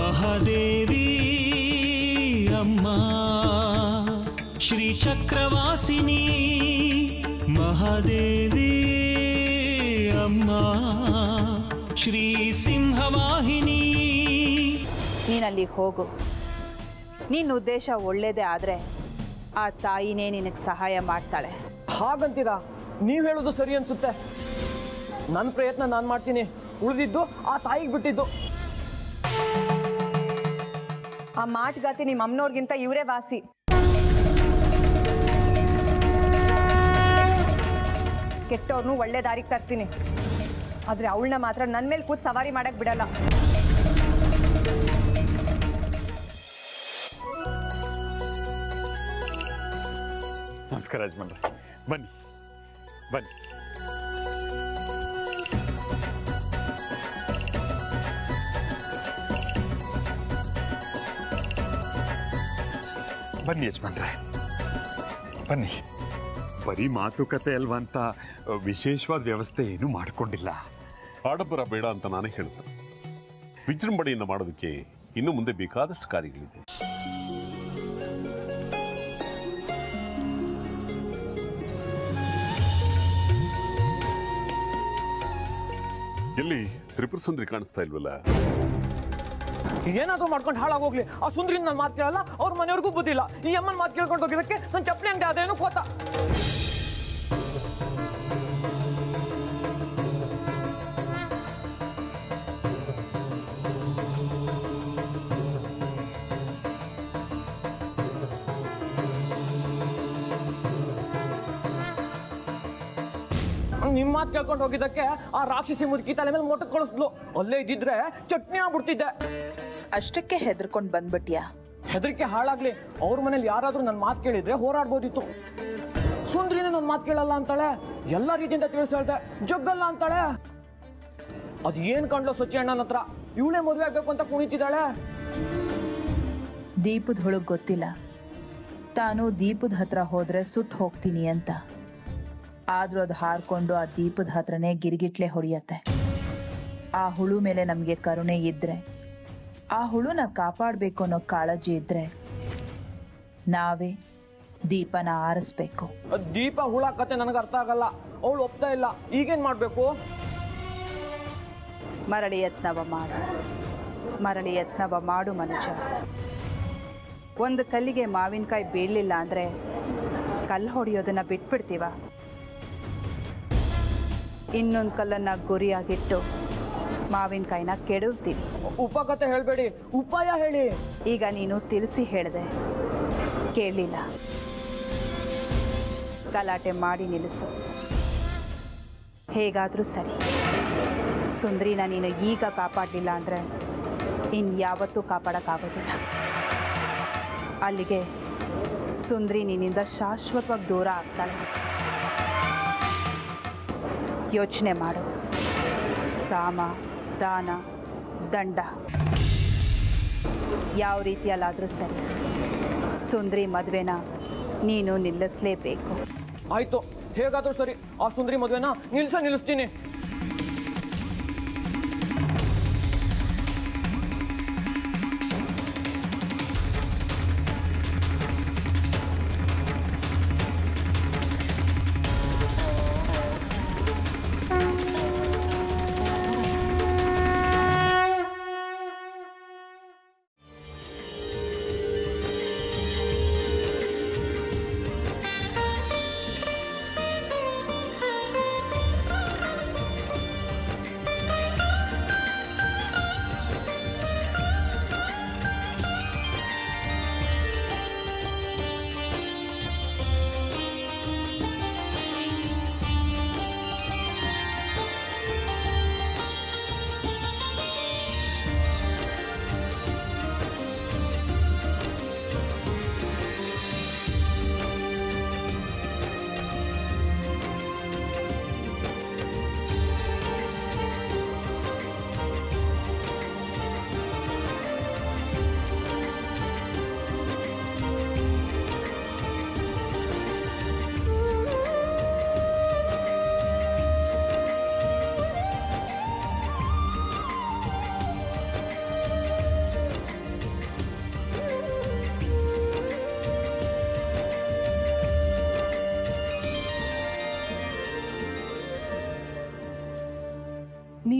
ಮಹಾದೇವಿ ಅಮ್ಮ ಶ್ರೀ ಚಕ್ರವಾಸಿನಿ ಮಹಾದೇವಿ ಅಮ್ಮ ಶ್ರೀ ಸಿಂಹವಾಹಿನಿ. ನೀನಲ್ಲಿ ಹೋಗು. ನಿನ್ನ ಉದ್ದೇಶ ಒಳ್ಳೇದೇ ಆದರೆ ಆ ತಾಯಿನೇ ನಿನಗೆ ಸಹಾಯ ಮಾಡ್ತಾಳೆ. ಹಾಗಂತೀರಾ? ನೀವು ಹೇಳೋದು ಸರಿ ಅನ್ಸುತ್ತೆ. ನನ್ನ ಪ್ರಯತ್ನ ನಾನು ಮಾಡ್ತೀನಿ, ಉಳಿದಿದ್ದು ಆ ತಾಯಿಗೆ ಬಿಟ್ಟಿದ್ದು. ಆ ಮಾಟುಗಾತಿ ನಿಮ್ಮ ಅಮ್ಮನವ್ರಿಗಿಂತ ಇವರೇ ವಾಸಿ. ಕೆಟ್ಟವ್ರನ್ನೂ ಒಳ್ಳೆ ದಾರಿಗೆ ತರ್ತೀನಿ, ಆದರೆ ಅವಳನ್ನ ಮಾತ್ರ ನನ್ನ ಮೇಲೆ ಕೂತ್ ಸವಾರಿ ಮಾಡಕ್ ಬಿಡಲ್ಲ. ನಮಸ್ಕಾರ ಯಜಮಾನ್ರೆ, ಬನ್ನಿ ಬನ್ನಿ. ಬನ್ನಿ ಯಜಮಾನ್ರೆ ಬನ್ನಿ. ಬರೀ ಮಾತುಕತೆ ಅಲ್ವಾ ಅಂತ ವಿಶೇಷವಾದ ವ್ಯವಸ್ಥೆ ಏನೂ ಮಾಡಿಕೊಂಡಿಲ್ಲ. ಆಡಂಬರ ಬೇಡ ಅಂತ ನಾನೇ ಹೇಳ್ತೇನೆ. ವಿಜೃಂಭಣೆಯಿಂದ ಮಾಡೋದಕ್ಕೆ ಇನ್ನು ಮುಂದೆ ಬೇಕಾದಷ್ಟು ಕಾರ್ಯಗಳಿದೆ. ಎಲ್ಲಿ ತ್ರಿಪುರ ಸುಂದರಿ ಕಾಣಿಸ್ತಾ ಇಲ್ವಲ್ಲ? ಏನಾದ್ರೂ ಮಾಡ್ಕೊಂಡು ಹಾಳಾಗೋಗ್ಲಿ, ಆ ಸುಂದ್ರಿನ ನನ್ನ ಮಾತು ಕೇಳಲ್ಲ, ಅವ್ರ ಮನೆಯವ್ರಿಗೂ ಬುದ್ಧಿಲ್ಲ. ಈ ಅಮ್ಮನ ಮಾತು ಕೇಳ್ಕೊಂಡು ಹೋಗಿದ್ದಕ್ಕೆ ನನ್ನ ಚಪ್ಪಲಿ ಅಂಗಡಿ ಅದೇನು ಕೋತ. ನಿಮ್ಮ ಮಾತು ಕೇಳ್ಕೊಂಡು ಹೋಗಿದ್ದಕ್ಕೆ ಆ ರಾಕ್ಷಸಿ ಮುದುಕಿ ತಲೆ ಮೇಲೆ ಮೊಟ್ಟಕ್ಕೆ ಕಳಿಸ್ಲು. ಅಲ್ಲೇ ಇದ್ದಿದ್ರೆ ಚಟ್ನಿ ಆಗ್ಬಿಡ್ತಿದ್ದೆ. ಅಷ್ಟಕ್ಕೆ ಹೆದರ್ಕೊಂಡು ಬಂದ್ಬಿಟ್ಯಾ? ಹೆದರಿಕೆ ಹಾಳಾಗ್ಲಿ, ಅವ್ರ ಮನೇಲಿ ಯಾರಾದ್ರೂ ನನ್ನ ಮಾತು ಕೇಳಿದ್ರೆ ಹೋರಾಡ್ಬೋದಿತ್ತು. ಸುಂದ್ರಿನೇ ನನ್ನ ಮಾತು ಕೇಳಲ್ಲ ಅಂತಾಳೆ, ಎಲ್ಲ ರೀತಿಯಿಂದ ತಿಳಿಸ್ ಹೇಳ್ದೆ, ಜಗ್ಗಲ್ಲ ಅಂತಾಳೆ. ಅದು ಏನ್ ಕಂಡ್ಲು ಸಚ್ಚಿ ಅಣ್ಣನ ಹತ್ರ, ಇವಳೇ ಮದುವೆ ಆಗ್ಬೇಕು ಅಂತ ಕುಣಿತಿದ್ದಾಳೆ. ದೀಪದ ಹುಳುಗ್ ಗೊತ್ತಿಲ್ಲ ತಾನು ದೀಪದ ಹತ್ರ ಹೋದ್ರೆ ಸುಟ್ಟು ಹೋಗ್ತೀನಿ ಅಂತ. ಆದ್ರೂ ಅದು ಹಾರ್ಕೊಂಡು ಆ ದೀಪದ ಹತ್ರನೇ ಗಿರಿಗಿಟ್ಲೆ ಹೊಡೆಯತ್ತೆ. ಆ ಹುಳು ಮೇಲೆ ನಮಗೆ ಕರುಣೆ ಇದ್ರೆ, ಆ ಹುಳುನ ಕಾಪಾಡಬೇಕು ಅನ್ನೋ ಕಾಳಜಿ ಇದ್ರೆ ನಾವೇ ದೀಪನ ಆರಿಸ್ಬೇಕು. ದೀಪ ಹುಳ ಕತೆ ನನಗೆ ಅರ್ಥ ಆಗಲ್ಲ, ಅವಳು ಒಪ್ತಾ ಇಲ್ಲ. ಈಗೇನ್ ಮಾಡ್ಬೇಕು? ಮರಳಿ ಯತ್ನವ ಮಾಡು, ಮರಳಿ ಯತ್ನವ ಮಾಡು ಮನುಷ್ಯ. ಒಂದು ಕಲ್ಲಿಗೆ ಮಾವಿನಕಾಯಿ ಬೀಳಲಿಲ್ಲ ಅಂದ್ರೆ ಕಲ್ಲು ಹೊಡೆಯೋದನ್ನ ಬಿಟ್ಬಿಡ್ತೀವ? ಇನ್ನೊಂದು ಕಲ್ಲನ್ನ ಗುರಿಯಾಗಿಟ್ಟು ಮಾವಿನಕಾಯಿನ ಕೆಡವ್ತೀವಿ. ಉಪಕತೆ ಹೇಳ್ಬೇಡಿ, ಉಪಾಯ ಹೇಳಿ. ಈಗ ನೀನು ತಿಳಿಸಿ ಹೇಳಿದೆ, ಕೇಳಲಿಲ್ಲ. ಗಲಾಟೆ ಮಾಡಿ ನಿಲ್ಲಿಸು. ಹೇಗಾದರೂ ಸರಿ, ಸುಂದ್ರಿನ ನೀನು ಈಗ ಕಾಪಾಡಲಿಲ್ಲ ಅಂದರೆ ಇನ್ಯಾವತ್ತೂ ಕಾಪಾಡೋಕ್ಕಾಗೋದಿಲ್ಲ. ಅಲ್ಲಿಗೆ ಸುಂದ್ರಿ ನಿನ್ನಿಂದ ಶಾಶ್ವತವಾಗಿ ದೂರ ಆಗ್ತಾಳೆ. ಯೋಚನೆ ಮಾಡು. ಸಾಮ, ದಾನ, ದಂಡ ಯಾವ ರೀತಿಯಲ್ಲಾದರೂ ಸರಿ ಸುಂದ್ರಿ ಮದುವೆನ ನೀನು ನಿಲ್ಲಿಸಲೇಬೇಕು. ಆಯ್ತು, ಹೇಗಾದ್ರೂ ಸರಿ ಆ ಸುಂದ್ರಿ ಮದುವೆನ ನಿಲ್ಲಿಸ್ತೀನಿ.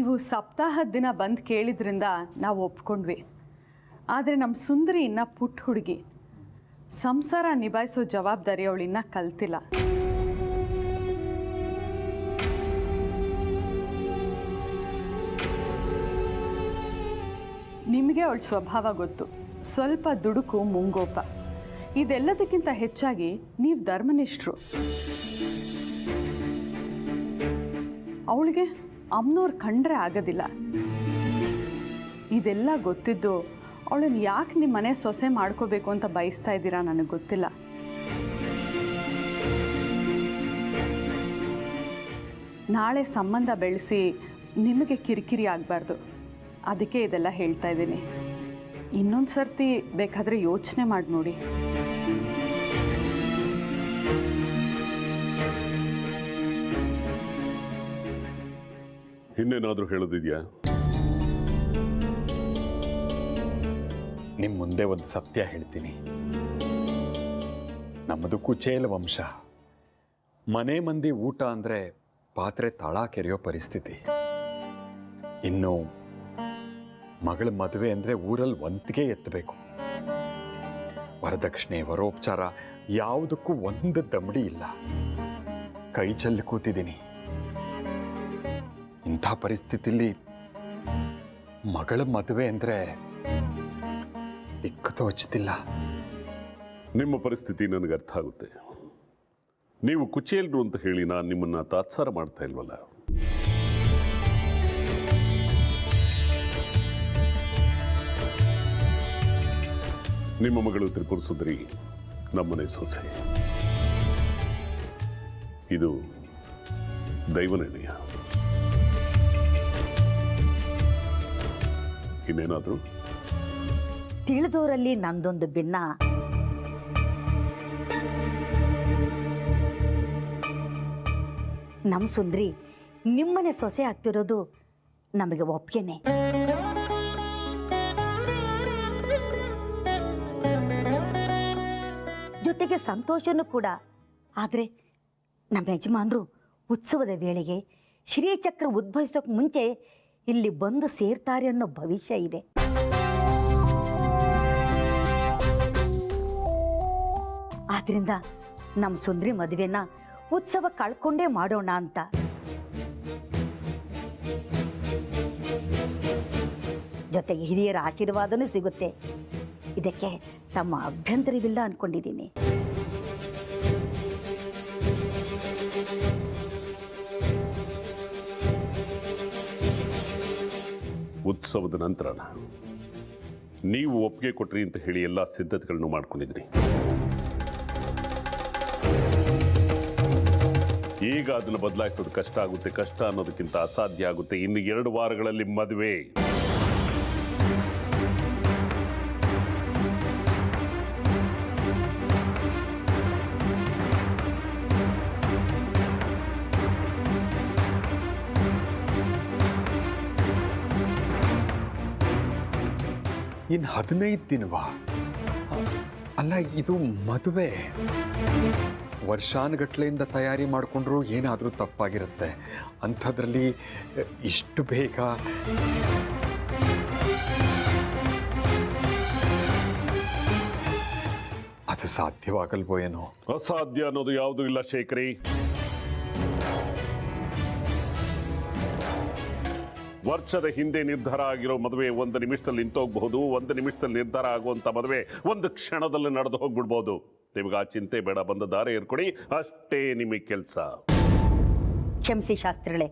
ನೀವು ಸಪ್ತಾಹದ ದಿನ ಬಂದು ಕೇಳಿದ್ರಿಂದ ನಾವು ಒಪ್ಕೊಂಡ್ವಿ. ಆದರೆ ನಮ್ಮ ಸುಂದರಿ ಇನ್ನ ಪುಟ್ಟ ಹುಡುಗಿ, ಸಂಸಾರ ನಿಭಾಯಿಸೋ ಜವಾಬ್ದಾರಿ ಅವಳಿನ್ನ ಕಲ್ತಿಲ್ಲ. ನಿಮಗೆ ಅವಳ ಸ್ವಭಾವ ಗೊತ್ತು, ಸ್ವಲ್ಪ ದುಡುಕು, ಮುಂಗೋಪ. ಇದೆಲ್ಲದಕ್ಕಿಂತ ಹೆಚ್ಚಾಗಿ ನೀವು ಧರ್ಮನಿಷ್ಠರು. ಅವಳಿಗೆ ಅಮ್ಮನವ್ರು ಕಂಡ್ರೆ ಆಗೋದಿಲ್ಲ. ಇದೆಲ್ಲ ಗೊತ್ತಿದ್ದು ಅವಳನ್ನು ಯಾಕೆ ನಿಮ್ಮ ಮನೆ ಸೊಸೆ ಮಾಡ್ಕೋಬೇಕು ಅಂತ ಬಯಸ್ತಾ ಇದ್ದೀರಾ ನನಗೆ ಗೊತ್ತಿಲ್ಲ. ನಾಳೆ ಸಂಬಂಧ ಬೆಳೆಸಿ ನಿಮಗೆ ಕಿರಿಕಿರಿ ಆಗಬಾರ್ದು, ಅದಕ್ಕೆ ಇದೆಲ್ಲ ಹೇಳ್ತಾ ಇದ್ದೀನಿ. ಇನ್ನೊಂದು ಸರ್ತಿ ಬೇಕಾದರೆ ಯೋಚನೆ ಮಾಡಿ ನೋಡಿ. ಇನ್ನೇನಾದರೂ ಹೇಳೋದಿದೆಯಾ? ನಿಮ್ಮ ಮುಂದೆ ಒಂದು ಸತ್ಯ ಹೇಳ್ತೀನಿ. ನಮ್ಮದು ಕುಚೇಲ ವಂಶ. ಮನೆ ಮಂದಿ ಊಟ ಅಂದರೆ ಪಾತ್ರೆ ತಳ ಕೆರೆಯೋ ಪರಿಸ್ಥಿತಿ. ಇನ್ನು ಮಗಳ ಮದುವೆ ಅಂದರೆ ಊರಲ್ಲಿ ವಂತಿಗೆ ಎತ್ತಬೇಕು. ವರದಕ್ಷಿಣೆ, ವರೋಪಚಾರ ಯಾವುದಕ್ಕೂ ಒಂದು ದಮಡಿ ಇಲ್ಲ. ಕೈ ಚೆಲ್ಲಿ ಕೂತಿದ್ದೀನಿ. ಇಂಥ ಪರಿಸ್ಥಿತಿಲಿ ಮಗಳ ಮದುವೆ ಅಂದರೆ ದಿಕ್ಕು ತೋಚ್ತಿಲ್ಲ. ನಿಮ್ಮ ಪರಿಸ್ಥಿತಿ ನನಗೆ ಅರ್ಥ ಆಗುತ್ತೆ. ನೀವು ಕುಚೇಲ್ರು ಅಂತ ಹೇಳಿ ನಾನು ನಿಮ್ಮನ್ನು ತಾತ್ಸಾರ ಮಾಡ್ತಾ ಇಲ್ವಲ್ಲ. ನಿಮ್ಮ ಮಗಳು ತ್ರಿಪುರ ಸುಂದರಿ ನಮ್ಮನೆ ಸೊಸೆ. ಇದು ದೈವ ನಿರ್ಣಯ. ಇನ್ನೇನಾದರೂ ತಿಳಿದವರಲ್ಲಿ ನಂದೊಂದು ಭಿನ್ನ. ನಮ್ಮ ಸುಂದ್ರಿ ನಿಮ್ಮನೆ ಸೊಸೆ ಆಗ್ತಿರೋದು ನಮಗೆ ಒಪ್ಪಿಗೆನೆ. ಜೊತೆಗೆ ಸಂತೋಷನೂ ಕೂಡ. ಆದರೆ ನಮ್ಮ ಯಜಮಾನರು ಉತ್ಸವದ ವೇಳೆಗೆ ಶ್ರೀಚಕ್ರ ಉದ್ಭವಿಸೋಕೆ ಮುಂಚೆ ಇಲ್ಲಿ ಬಂದು ಸೇರ್ತಾರೆ ಅನ್ನೋ ಭವಿಷ್ಯ ಇದೆ. ಆದ್ರಿಂದ ನಮ್ಮ ಸುಂದರಿ ಮದುವೆನ ಉತ್ಸವ ಕಳ್ಕೊಂಡೇ ಮಾಡೋಣ ಅಂತ. ಜೊತೆಗೆ ಹಿರಿಯರ ಆಶೀರ್ವಾದನೂ ಸಿಗುತ್ತೆ. ಇದಕ್ಕೆ ತಮ್ಮ ಅಭ್ಯಂತರವಿಲ್ಲ ಅನ್ಕೊಂಡಿದ್ದೀನಿ. ಉತ್ಸವದ ನಂತರ ನೀವು ಒಪ್ಪಿಗೆ ಕೊಟ್ರಿ ಅಂತ ಹೇಳಿ ಎಲ್ಲ ಸಿದ್ಧತೆಗಳನ್ನು ಮಾಡ್ಕೊಂಡಿದ್ರಿ. ಈಗ ಅದನ್ನು ಬದಲಾಯಿಸೋದು ಕಷ್ಟ ಆಗುತ್ತೆ. ಕಷ್ಟ ಅನ್ನೋದಕ್ಕಿಂತ ಅಸಾಧ್ಯ ಆಗುತ್ತೆ. ಇನ್ನು 2 ವಾರಗಳಲ್ಲಿ ಮದುವೆ. ಇನ್ನು 15 ದಿನವಾ? ಅಲ್ಲ, ಇದು ಮದುವೆ. ವರ್ಷಾನುಗಟ್ಲೆಯಿಂದ ತಯಾರಿ ಮಾಡಿಕೊಂಡ್ರು ಏನಾದರೂ ತಪ್ಪಾಗಿರುತ್ತೆ. ಅಂಥದ್ರಲ್ಲಿ ಇಷ್ಟು ಬೇಗ ಅದು ಸಾಧ್ಯವಾಗಲ್ವೋ ಏನೋ. ಅಸಾಧ್ಯ ಅನ್ನೋದು ಯಾವುದೂ ಇಲ್ಲ ಶೇಖರಿ. ವರ್ಷದ ಹಿಂದೆ ನಿರ್ಧಾರ ಆಗಿರೋ ಮದುವೆ 1 ನಿಮಿಷದಲ್ಲಿ ನಿಂತೋಗಬಹುದು. 1 ನಿಮಿಷದಲ್ಲಿ ನಿರ್ಧಾರ ಆಗುವಂಥ ಮದುವೆ 1 ಕ್ಷಣದಲ್ಲಿ ನಡೆದು ಹೋಗ್ಬಿಡ್ಬೋದು. ನಿಮಗೆ ಆ ಚಿಂತೆ ಬೇಡ. ಬಂದ ದಾರಿ ಏರ್ಕೊಡಿ, ಅಷ್ಟೇ ನಿಮಗೆ ಕೆಲಸ. ಕ್ಷಮಿಸಿ ಶಾಸ್ತ್ರಿಗಳೇ,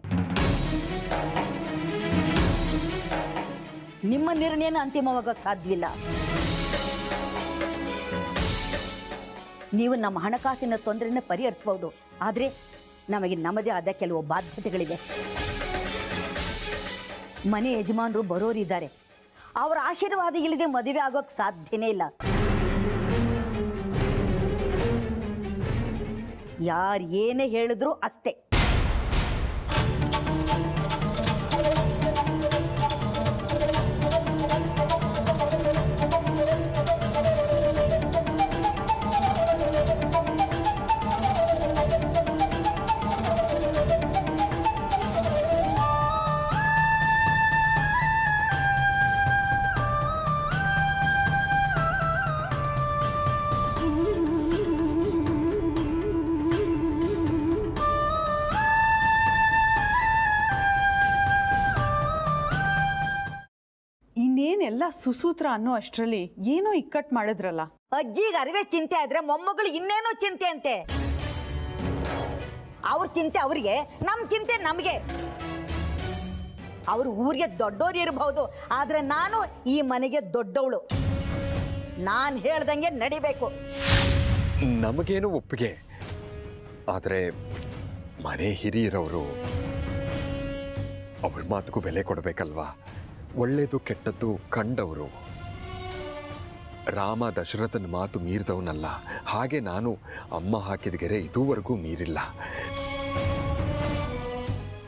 ನಿಮ್ಮ ನಿರ್ಣಯನ ಅಂತಿಮವಾಗೋಕ್ಕೆ ಸಾಧ್ಯವಿಲ್ಲ. ನೀವು ನಮ್ಮ ಹಣಕಾಸಿನ ತೊಂದರೆಯನ್ನು ಪರಿಹರಿಸಬಹುದು. ಆದರೆ ನಮಗೆ ನಮ್ಮದೇ ಆದ ಕೆಲವು ಬಾಧ್ಯತೆಗಳಿವೆ. ಮನೆ ಯಜಮಾನರು ಬರೋರಿದ್ದಾರೆ. ಅವರ ಆಶೀರ್ವಾದ ಇಲ್ಲದೆ ಮದುವೆ ಆಗೋಕ್ಕೆ ಸಾಧ್ಯನೇ ಇಲ್ಲ. ಯಾರು ಏನೇ ಹೇಳಿದ್ರು ಅಷ್ಟೇ. ಸುಸೂತ್ರ ಅನ್ನೋ ಅಷ್ಟರಲ್ಲಿ ಏನೋ ಇಕ್ಕಟ್ಟು ಮಾಡಿದ್ರಲ್ಲ. ಅಜ್ಜಿಗೆ ಅರಿವೆ ಚಿಂತೆ ಆದ್ರೆ ಮೊಮ್ಮಗಳು ಇನ್ನೇನೋ ಚಿಂತೆ ಅಂತೆ. ಅವ್ರ ಚಿಂತೆ ಅವ್ರಿಗೆ, ನಮ್ಮ ಚಿಂತೆ ನಮಗೆ. ಅವ್ರು ಊರಿಗೆ ದೊಡ್ಡೋರು ಇರಬಹುದು, ಆದ್ರೆ ನಾನು ಈ ಮನೆಗೆ ದೊಡ್ಡವಳು. ನಾನು ಹೇಳ್ದಂಗೆ ನಡಿಬೇಕು. ನಮಗೇನು ಒಪ್ಪಿಗೆ, ಆದರೆ ಮನೆ ಹಿರಿಯರವರು ಅವ್ರ ಮಾತುಗೂ ಬೆಲೆ ಕೊಡಬೇಕಲ್ವಾ? ಒಳ್ಳೇದು ಕೆಟ್ಟದ್ದು ಕಂಡವರು. ರಾಮ ದಶರಥನ ಮಾತು ಮೀರಿದವನಲ್ಲ, ಹಾಗೆ ನಾನು ಅಮ್ಮ ಹಾಕಿದ ಗೆರೆ ಇದುವರೆಗೂ ಮೀರಿಲ್ಲ.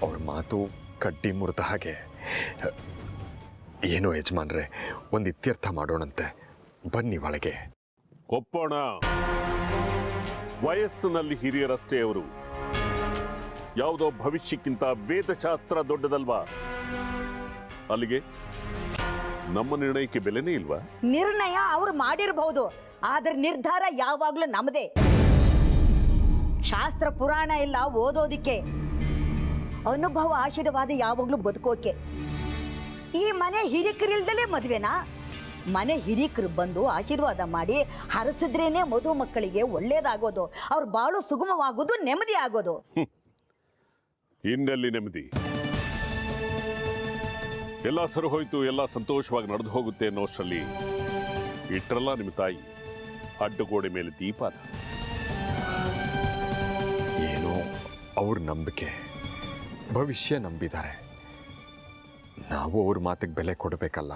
ಅವ್ರ ಮಾತು ಕಡ್ಡಿ ಮುರಿದ ಹಾಗೆ. ಏನೋ ಯಜಮಾನ್ರೆ, ಒಂದು ಇತ್ಯರ್ಥ ಮಾಡೋಣಂತೆ, ಬನ್ನಿ ಒಳಗೆ. ಒಪ್ಪೋಣ, ವಯಸ್ಸಿನಲ್ಲಿ ಹಿರಿಯರಷ್ಟೇ ಅವರು. ಯಾವುದೋ ಭವಿಷ್ಯಕ್ಕಿಂತ ವೇದಶಾಸ್ತ್ರ ದೊಡ್ಡದಲ್ವಾ? ಅಲ್ಲಿಗೆ ನಮ್ಮ ನಿರ್ಣಯಕ್ಕೆ ಬೆಲೆನೇ ಇಲ್ವಾ? ನಿರ್ಣಯ ಅವ್ರು ಮಾಡಿರಬಹುದು, ಆದ್ರೆ ನಿರ್ಧಾರ ಯಾವಾಗ್ಲೂ ನಮ್ಮದೇ. ಶಾಸ್ತ್ರ ಪುರಾಣ ಇಲ್ಲ ಓದೋದಿಕ್ಕೆ, ಅನುಭವ ಆಶೀರ್ವಾದ ಯಾವಾಗ್ಲೂ ಬದುಕೋಕೆ. ಈ ಮನೆ ಹಿರಿಕರಿಲ್ದಲೇ ಮದುವೆನಾ? ಮನೆ ಹಿರಿಕರು ಬಂದು ಆಶೀರ್ವಾದ ಮಾಡಿ ಹರಸಿದ್ರೇನೆ ಮಧು ಮಕ್ಕಳಿಗೆ ಒಳ್ಳೇದಾಗೋದು, ಅವ್ರು ಬಾಳು ಸುಗಮವಾಗೋದು, ನೆಮ್ಮದಿ ಆಗೋದು. ಇನ್ನೆಲ್ಲಿ ನೆಮ್ಮದಿ? ಎಲ್ಲ ಸರಿ ಹೋಯ್ತು, ಎಲ್ಲ ಸಂತೋಷವಾಗಿ ನಡೆದು ಹೋಗುತ್ತೆ ಅನ್ನೋಷ್ಟರಲ್ಲಿ ಇಟ್ರಲ್ಲ ನಿಮ್ಮ ತಾಯಿ ಅಡ್ಡಗೋಡೆ ಮೇಲೆ ದೀಪ. ಏನೋ ಅವ್ರ ನಂಬಿಕೆ, ಭವಿಷ್ಯ ನಂಬಿದ್ದಾರೆ. ನಾವು ಅವ್ರ ಮಾತಿಗೆ ಬೆಲೆ ಕೊಡಬೇಕಲ್ಲ.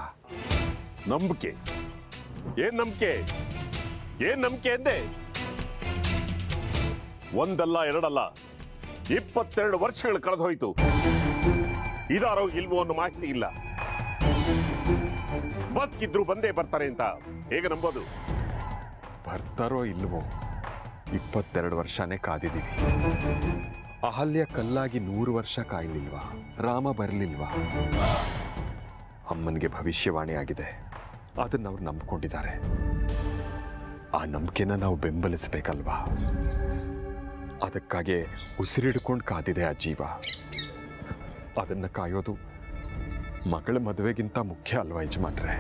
ನಂಬಿಕೆ? ಏನ್ ನಂಬಿಕೆ? ಏನ್ ನಂಬಿಕೆ ಎಂದೆ? ಒಂದಲ್ಲ ಎರಡಲ್ಲ, 22 ವರ್ಷಗಳು ಕಳೆದು ಹೋಯ್ತು. ಇದಾರೋ ಇಲ್ವೋ ಅನ್ನೋ ಮಾಹಿತಿ ಇಲ್ಲ. ಬದುಕಿದ್ರು ಬಂದೇ ಬರ್ತಾರೆ ಅಂತ ಹೇಗೆ ನಂಬೋದು? ಬರ್ತಾರೋ ಇಲ್ವೋ, 22 ವರ್ಷನೇ ಕಾದಿದ್ದೀವಿ. ಅಹಲ್ಯ ಕಲ್ಲಾಗಿ 100 ವರ್ಷ ಕಾಯಲಿಲ್ವಾ? ರಾಮ ಬರಲಿಲ್ವಾ? ಅಮ್ಮನಿಗೆ ಭವಿಷ್ಯವಾಣಿ ಆಗಿದೆ, ಅದನ್ನು ಅವ್ರು ನಂಬ್ಕೊಂಡಿದ್ದಾರೆ. ಆ ನಂಬಿಕೆನ ನಾವು ಬೆಂಬಲಿಸಬೇಕಲ್ವಾ? ಅದಕ್ಕಾಗಿ ಉಸಿರಿಡ್ಕೊಂಡು ಕಾದಿದೆ ಆ ಜೀವ. ಅದನ್ನು ಕಾಯೋದು ಮಗಳ ಮದುವೆಗಿಂತ ಮುಖ್ಯ ಅಲ್ವಾ ಯಜಮಾನ್ರೆ?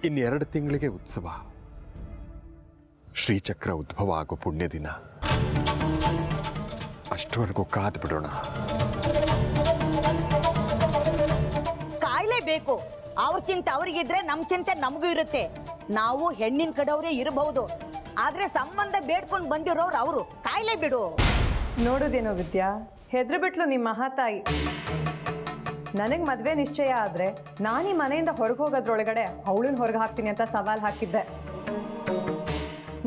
ಇನ್ನು2 ತಿಂಗಳಿಗೆ ಉತ್ಸವ, ಶ್ರೀಚಕ್ರ ಉದ್ಭವ ಆಗೋ ಪುಣ್ಯ ದಿನ. ಅಷ್ಟವರೆಗೂ ಕಾದು ಬಿಡೋಣ. ಕಾಯ್ಲೇಬೇಕು. ಅವ್ರ ಚಿಂತೆ ಅವ್ರಿಗಿದ್ರೆ ನಮ್ಮ ಚಿಂತೆ ನಮಗೂ ಇರುತ್ತೆ. ನಾವು ಹೆಣ್ಣಿನ ಕಡೆಯವರೇ ಇರಬಹುದು, ಆದ್ರೆ ಸಂಬಂಧ ಬೇಡ್ಕೊಂಡು ಬಂದಿರೋರು ಅವರು. ಕಾಯ್ಲೇ ಬಿಡು. ನೋಡುದೇನೋ ವಿದ್ಯಾ, ಹೆದ್ರು ಬಿಟ್ಲು ನಿಮ್ಮ ಮಹಾತಾಯಿ. ನನಗೆ ಮದುವೆ ನಿಶ್ಚಯ ಆದರೆ ನಾನು ಈ ಮನೆಯಿಂದ ಹೊರಗೆ ಹೋಗೋದ್ರೊಳಗಡೆ ಅವಳನ್ನ ಹೊರಗೆ ಹಾಕ್ತೀನಿ ಅಂತ ಸವಾಲು ಹಾಕಿದ್ದೆ.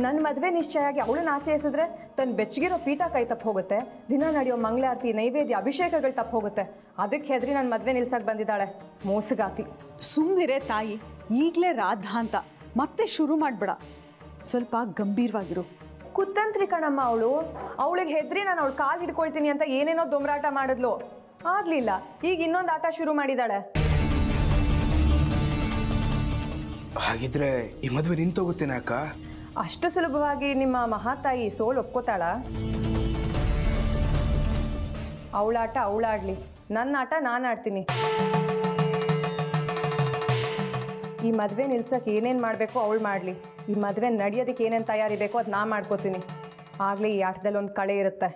ನನ್ನ ಮದುವೆ ನಿಶ್ಚಯ ಆಗಿ ಅವಳನ್ನ ಆಚೆ ಎಸಿದ್ರೆ ತನ್ನ ಬೆಚ್ಚಗಿರೋ ಪೀಠ ಕೈ ತಪ್ಪು ಹೋಗುತ್ತೆ, ದಿನ ನಡೆಯೋ ಮಂಗಳಾರತಿ, ನೈವೇದ್ಯ, ಅಭಿಷೇಕಗಳು ತಪ್ಪು ಹೋಗುತ್ತೆ. ಅದಕ್ಕೆ ಹೆದರಿ ನನ್ನ ಮದುವೆ ನಿಲ್ಸಕ್ಕೆ ಬಂದಿದ್ದಾಳೆ ಮೋಸಗಾತಿ. ಸುಮ್ಮನಿರೇ ತಾಯಿ, ಈಗಲೇ ರಾಧ ಅಂತ ಮತ್ತೆ ಶುರು ಮಾಡಬೇಡ. ಸ್ವಲ್ಪ ಗಂಭೀರವಾಗಿರು. ಕುತಂತ್ರಿ ಕಣಮ್ಮ ಅವಳು. ಅವಳಿಗೆ ಹೆದರಿ ನಾನು ಅವಳು ಕಾಲು ಹಿಡ್ಕೊಳ್ತೀನಿ ಅಂತ ಏನೇನೋ ದೊಂಬರಾಟ ಮಾಡಿದ್ಲು, ಆಗ್ಲಿಲ್ಲ. ಈಗ ಇನ್ನೊಂದು ಆಟ ಶುರು ಮಾಡಿದಾಳೆ. ಹಾಗಿದ್ರೆ ಈ ಮದುವೆ ನಿಂತೋಗುತ್ತೇನೆ ಅಕ್ಕ? ಅಷ್ಟು ಸುಲಭವಾಗಿ ನಿಮ್ಮ ಮಹಾತಾಯಿ ಸೋಲು ಒಪ್ಕೋತಾಳ? ಅವಳಾಟ ಅವಳಾಡ್ಲಿ, ನನ್ನ ಆಟ ನಾನು ಆಡ್ತೀನಿ. ಈ ಮದುವೆ ನಿಲ್ಸಕ್ಕೆ ಏನೇನು ಮಾಡಬೇಕು ಅವಳು ಮಾಡಲಿ. ಈ ಮದುವೆ ನಡೆಯೋದಕ್ಕೆ ಏನೇನು ತಯಾರಿ ಬೇಕೋ ಅದು ನಾ ಮಾಡ್ಕೋತೀನಿ. ಆಗಲೇ ಈ ಆಟದಲ್ಲಿ ಒಂದು ಕಳೆ ಇರುತ್ತೆ.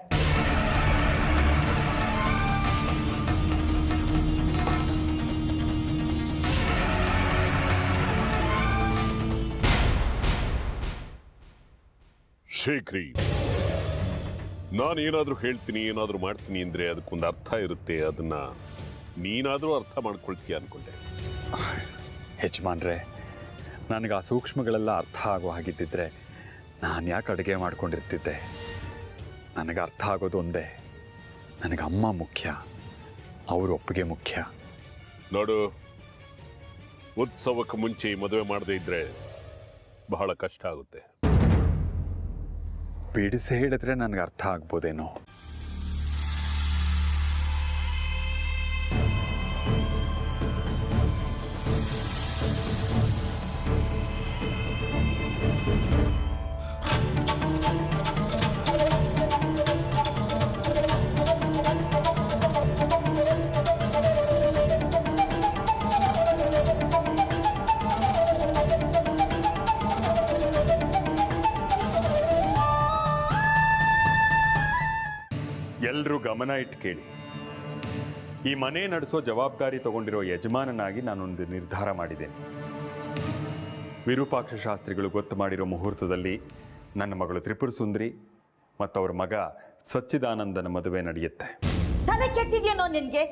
ಶೇಖರಿ, ನಾನು ಏನಾದರೂ ಹೇಳ್ತೀನಿ, ಏನಾದರೂ ಮಾಡ್ತೀನಿ ಅಂದರೆ ಅದಕ್ಕೊಂದು ಅರ್ಥ ಇರುತ್ತೆ. ಅದನ್ನ ನೀನಾದರೂ ಅರ್ಥ ಮಾಡ್ಕೊಳ್ತೀಯ ಅನ್ಕೊಂಡೆ. ಯಜಮಾನ್ರೆ, ನನಗೆ ಆ ಸೂಕ್ಷ್ಮಗಳೆಲ್ಲ ಅರ್ಥ ಆಗೋ ಹಾಗಿದ್ದಿದ್ರೆ ನಾನು ಯಾಕೆ ಅಡುಗೆ ಮಾಡ್ಕೊಂಡಿರ್ತಿದ್ದೆ? ನನಗೆ ಅರ್ಥ ಆಗೋದು ಒಂದೇ, ನನಗೆ ಅಮ್ಮ ಮುಖ್ಯ, ಅವ್ರ ಒಪ್ಪಿಗೆ ಮುಖ್ಯ. ನೋಡು, ಉತ್ಸವಕ್ಕೆ ಮುಂಚೆ ಮದುವೆ ಮಾಡದೇ ಇದ್ರೆ ಬಹಳ ಕಷ್ಟ ಆಗುತ್ತೆ. ಬಿಡಿಸಿ ಹೇಳಿದ್ರೆ ನನಗೆ ಅರ್ಥ ಆಗ್ಬೋದೇನೋ. ಎಲ್ಲರೂ ಗಮನ ಇಟ್ಟು ಕೇಳಿ. ಈ ಮನೆ ನಡೆಸೋ ಜವಾಬ್ದಾರಿ ತಗೊಂಡಿರೋ ಯಜಮಾನನಾಗಿ ನಾನೊಂದು ನಿರ್ಧಾರ ಮಾಡಿದ್ದೇನೆ. ವಿರೂಪಾಕ್ಷ ಶಾಸ್ತ್ರಿಗಳು ಗೊತ್ತು ಮಾಡಿರೋ ಮುಹೂರ್ತದಲ್ಲಿ ನನ್ನ ಮಗಳು ತ್ರಿಪುರ ಸುಂದರಿ ಮತ್ತು ಅವರ ಮಗ ಸಚ್ಚಿದಾನಂದನ ಮದುವೆ ನಡೆಯುತ್ತೆ. ತಲೆ ಕೆಟ್ಟಿದ್ಯೇನೋ ನಿನ್ಗೆ?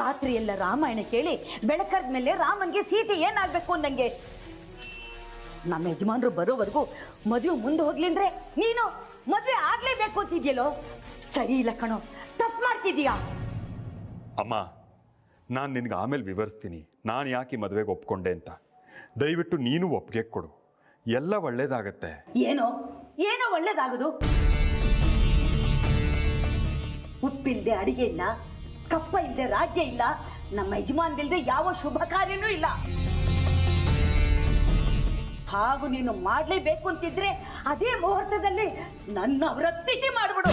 ರಾತ್ರಿ ಎಲ್ಲ ರಾಮಾಯಣ ಕೇಳಿ ಬೆಳಕದ ಮೇಲೆ ರಾಮನ್ಗೆ ಸೀತೆ ಏನಾಗ್ಬೇಕು ಅಂದಂಗೆ. ನಮ್ಮ ಯಜಮಾನ್ರು ಬರೋವರೆಗೂ ಮದುವೆ ಮುಂದೆ ಹೋಗ್ಲಿ ಅಂದ್ರೆ ನೀನು ಮದುವೆ ಆಗ್ಲೇಬೇಕು ಅಂತಿದ್ಯಲ್ಲೋ. ಸರಿ ಇಲ್ಲ ಕಣೋ, ತಪ್ಪು ಮಾಡ್ತಿದೀಯಾ. ಅಮ್ಮ, ನಾನು ನಿನಗೆ ಆಮೇಲೆ ವಿವರಿಸ್ತೀನಿ ನಾನು ಯಾಕೆ ಮದುವೆಗೆ ಒಪ್ಕೊಂಡೆ ಅಂತ. ದಯವಿಟ್ಟು ನೀನು ಒಪ್ಪಿಗೆ ಕೊಡು, ಎಲ್ಲ ಒಳ್ಳೇದಾಗತ್ತೆ. ಏನೋ ಏನೋ ಒಳ್ಳೇದಾಗೋದು? ಉಪ್ಪಿಲ್ದೆ ಅಡಿಗೆ ಇಲ್ಲ, ಕಪ್ಪ ಇಲ್ಲದೆ ರಾಜ್ಯ ಇಲ್ಲ, ನಮ್ಮ ಯಜಮಾನ್ದಿಲ್ದೆ ಯಾವ ಶುಭ ಕಾರ್ಯನೂ ಇಲ್ಲ. ಹಾಗೂ ನೀನು ಮಾಡ್ಲೇಬೇಕು ಅಂತಿದ್ರೆ ಅದೇ ಮುಹೂರ್ತದಲ್ಲಿ ನನ್ನ ವೃತ್ತಿಗೆ ಮಾಡ್ಬಿಡು.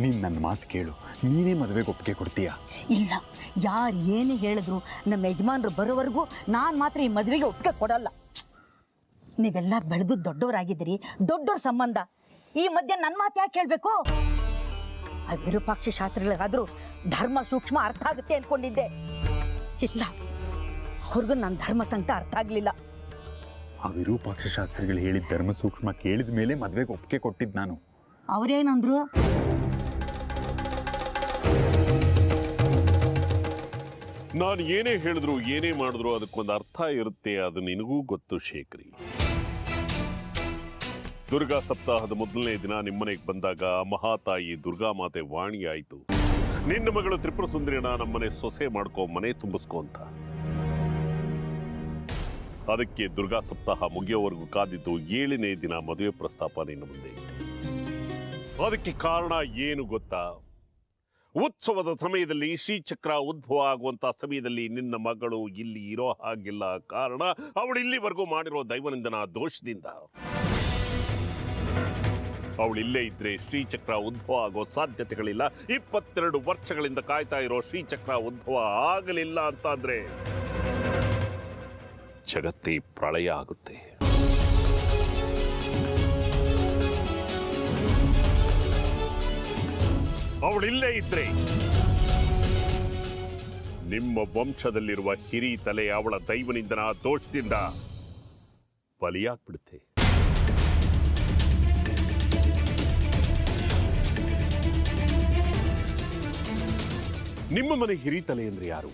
ನೀನು ನನ್ನ ಮಾತು ಕೇಳು, ನೀನೇ ಮದುವೆಗೆ ಒಪ್ಪಿಗೆ ಕೊಡ್ತೀಯಾ? ಇಲ್ಲ, ಯಾರು ಏನು ಹೇಳಿದ್ರು ನಮ್ಮ ಯಜಮಾನ್ರು ಬರೋವರೆಗೂ ನಾನು ಮಾತ್ರ ಈ ಮದುವೆಗೆ ಒಪ್ಪಿಗೆ ಕೊಡಲ್ಲ. ನೀವೆಲ್ಲ ಬೆಳೆದು ದೊಡ್ಡವರಾಗಿದ್ದೀರಿ, ದೊಡ್ಡವ್ರ ಸಂಬಂಧ. ಈ ಮಧ್ಯೆ ನನ್ನ ಮಾತು ಯಾಕೆ ಕೇಳಬೇಕು? ಆ ವಿರೂಪಾಕ್ಷ ಶಾಸ್ತ್ರಿಗಳಿಗಾದ್ರೂ ಧರ್ಮ ಸೂಕ್ಷ್ಮ ಅರ್ಥ ಆಗುತ್ತೆ ಅಂದ್ಕೊಂಡಿದ್ದೆ. ಇಲ್ಲ, ಅವ್ರಿಗೂ ನನ್ನ ಧರ್ಮ ಸಂಕಟ ಅರ್ಥ ಆಗಲಿಲ್ಲ. ಆ ವಿರೂಪಾಕ್ಷ ಶಾಸ್ತ್ರಿಗಳು ಹೇಳಿದ ಧರ್ಮ ಸೂಕ್ಷ್ಮ ಕೇಳಿದ ಮೇಲೆ ಮದುವೆಗೆ ಒಪ್ಪಿಗೆ ಕೊಟ್ಟಿದ್ದು ನಾನು. ಅವರೇನಂದ್ರು? ನಾನು ಏನೇ ಹೇಳಿದ್ರು ಏನೇ ಮಾಡಿದ್ರು ಅದಕ್ಕೊಂದು ಅರ್ಥ ಇರುತ್ತೆ, ಅದು ನಿನಗೂ ಗೊತ್ತು ಶೇಖರಿ. ದುರ್ಗಾ ಸಪ್ತಾಹದ ಮೊದಲನೇ ದಿನ ನಿಮ್ಮನೆಗೆ ಬಂದಾಗ ಮಹಾತಾಯಿ ದುರ್ಗಾ ಮಾತೆ ವಾಣಿ ಆಯಿತು, ನಿನ್ನ ಮಗಳು ತ್ರಿಪುರ ಸುಂದರಿನ ನಮ್ಮನೆ ಸೊಸೆ ಮಾಡ್ಕೊ, ಮನೆ ತುಂಬಿಸ್ಕೊ ಅಂತ. ಅದಕ್ಕೆ ದುರ್ಗಾ ಸಪ್ತಾಹ ಮುಗಿಯೋವರೆಗೂ ಕಾದಿದ್ದು 7ನೇ ದಿನ ಮದುವೆ ಪ್ರಸ್ತಾಪ ನಿನ್ನ ಮುಂದೆ ಇಟ್ಟೆ. ಅದಕ್ಕೆ ಕಾರಣ ಏನು ಗೊತ್ತಾ? ಉತ್ಸವದ ಸಮಯದಲ್ಲಿ ಶ್ರೀಚಕ್ರ ಉದ್ಭವ ಆಗುವಂತ ಸಮಯದಲ್ಲಿ ನಿನ್ನ ಮಗಳು ಇಲ್ಲಿ ಇರೋ ಹಾಗಿಲ್ಲ. ಕಾರಣ ಅವಳು ಇಲ್ಲಿವರೆಗೂ ಮಾಡಿರೋ ದೈವನಿಂದನ ದೋಷದಿಂದ. ಅವಳು ಇಲ್ಲೇ ಇದ್ರೆ ಶ್ರೀಚಕ್ರ ಉದ್ಭವ ಆಗೋ ಸಾಧ್ಯತೆಗಳಿಲ್ಲ. 22 ವರ್ಷಗಳಿಂದ ಕಾಯ್ತಾ ಇರೋ ಶ್ರೀಚಕ್ರ ಉದ್ಭವ ಆಗಲಿಲ್ಲ ಅಂತ ಅಂದ್ರೆ ಜಗತ್ತೇ ಪ್ರಳಯ ಆಗುತ್ತೆ. ಅವಳಿಲ್ಲೇ ಇದ್ರೆ ನಿಮ್ಮ ವಂಶದಲ್ಲಿರುವ ಹಿರಿ ತಲೆ ಅವಳ ದೈವನಿಂದನ ದೋಷದಿಂದ ಬಲಿಯಾಗ್ಬಿಡುತ್ತೆ. ನಿಮ್ಮ ಮನೆ ಹಿರಿ ತಲೆ ಅಂದ್ರೆ ಯಾರು?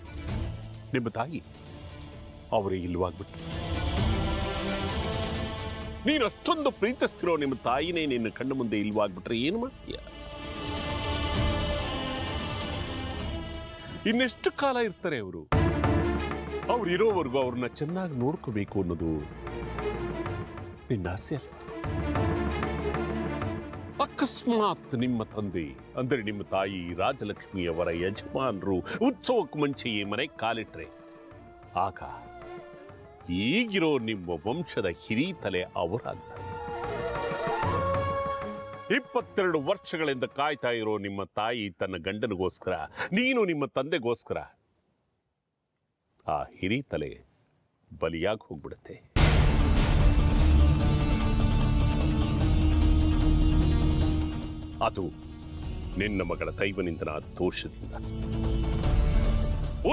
ನಿಮ್ಮ ತಾಯಿ. ಅವರೇ ಇಲ್ವಾಗ್ಬಿಟ್ಟು. ನೀನು ಅಷ್ಟೊಂದು ಪ್ರೀತಿಸ್ತಿರೋ ನಿಮ್ಮ ತಾಯಿನೇ ನಿನ್ನ ಕಣ್ಣು ಮುಂದೆ ಇಲ್ವಾಗ್ಬಿಟ್ರೆ ಏನು ಮಾಡ್ತೀಯ? ಇನ್ನೆಷ್ಟು ಕಾಲ ಇರ್ತಾರೆ ಅವರು? ಅವ್ರು ಇರೋವರೆಗೂ ಅವ್ರನ್ನ ಚೆನ್ನಾಗಿ ನೋಡ್ಕೋಬೇಕು ಅನ್ನೋದು ನಿನ್ನ ಆಸೆ ಅಲ್ಲ? ಅಕಸ್ಮಾತ್ ನಿಮ್ಮ ತಂದೆ ಅಂದ್ರೆ ನಿಮ್ಮ ತಾಯಿ ರಾಜಲಕ್ಷ್ಮಿಯವರ ಯಜಮಾನರು ಉತ್ಸವಕ್ಕೆ ಮುಂಚೆಯೇ ಮನೆ ಕಾಲಿಟ್ರೆ ಆಗ ಈಗಿರೋ ನಿಮ್ಮ ವಂಶದ ಹಿರಿ ತಲೆ ಅವರಾಗ್ತಾರೆ. 22 ವರ್ಷಗಳಿಂದ ಕಾಯ್ತಾ ಇರೋ ನಿಮ್ಮ ತಾಯಿ ತನ್ನ ಗಂಡನಿಗೋಸ್ಕರ, ನೀನು ನಿಮ್ಮ ತಂದೆಗೋಸ್ಕರ ಆ ಹಿರಿ ತಲೆ ಬಲಿಯಾಗಿ ಹೋಗ್ಬಿಡುತ್ತೆ. ಅದು ನಿನ್ನ ಮಗಳ ದೈವನಿಂದನ ದೋಷದಿಂದ.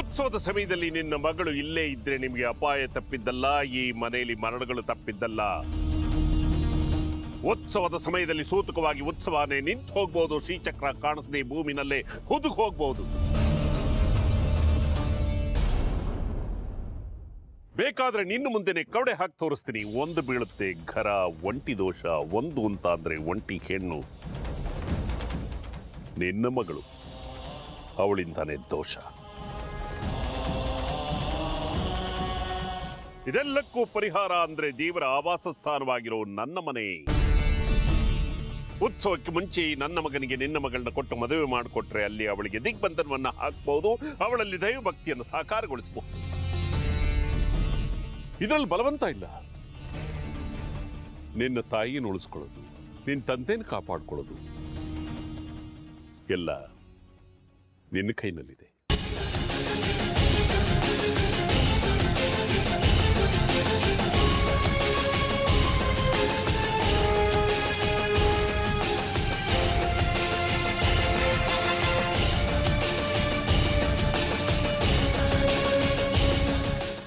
ಉತ್ಸವದ ಸಮಯದಲ್ಲಿ ನಿನ್ನ ಮಗಳು ಇಲ್ಲೇ ಇದ್ರೆ ನಿಮಗೆ ಅಪಾಯ ತಪ್ಪಿದ್ದಲ್ಲ, ಈ ಮನೆಯಲ್ಲಿ ಮರಣಗಳು ತಪ್ಪಿದ್ದಲ್ಲ. ಉತ್ಸವದ ಸಮಯದಲ್ಲಿ ಸೂತಕವಾಗಿ ಉತ್ಸವನೇ ನಿಂತು ಹೋಗ್ಬೋದು, ಶ್ರೀಚಕ್ರ ಕಾಣಿಸದೆ ಭೂಮಿನಲ್ಲೇ ಹುದುಗ್ ಹೋಗ್ಬೋದು. ಬೇಕಾದ್ರೆ ನಿನ್ನ ಮುಂದೆನೆ ಕವಡೆ ಹಾಕಿ ತೋರಿಸ್ತೀನಿ. ಒಂದು ಬೀಳುತ್ತೆ ಘರ, ಒಂಟಿ ದೋಷ. ಒಂದು ಅಂತ ಅಂದ್ರೆ ಒಂಟಿ ಹೆಣ್ಣು ನಿನ್ನ ಮಗಳು, ಅವಳಿಂದಾನೆ ದೋಷ. ಇದೆಲ್ಲಕ್ಕೂ ಪರಿಹಾರ ಅಂದ್ರೆ ದೇವರ ಆವಾಸ ಸ್ಥಾನವಾಗಿರೋ ನನ್ನ ಮನೆ. ಉತ್ಸವಕ್ಕೆ ಮುಂಚೆ ನನ್ನ ಮಗನಿಗೆ ನಿನ್ನ ಮಗಳನ್ನ ಕೊಟ್ಟು ಮದುವೆ ಮಾಡಿಕೊಟ್ರೆ ಅಲ್ಲಿ ಅವಳಿಗೆ ದಿಗ್ಬಂಧನವನ್ನ ಹಾಕಬಹುದು, ಅವಳಲ್ಲಿ ದೈವಭಕ್ತಿಯನ್ನು ಸಾಕಾರಗೊಳಿಸಬಹುದು. ಇದರಲ್ಲಿ ಬಲವಂತ ಇಲ್ಲ. ನಿನ್ನ ತಾಯಿಯನ್ನು ಉಳಿಸ್ಕೊಳ್ಳೋದು, ನಿನ್ನ ತಂದೆನ ಕಾಪಾಡ್ಕೊಳ್ಳೋದು ಎಲ್ಲ ನಿನ್ನ ಕೈನಲ್ಲಿದೆ.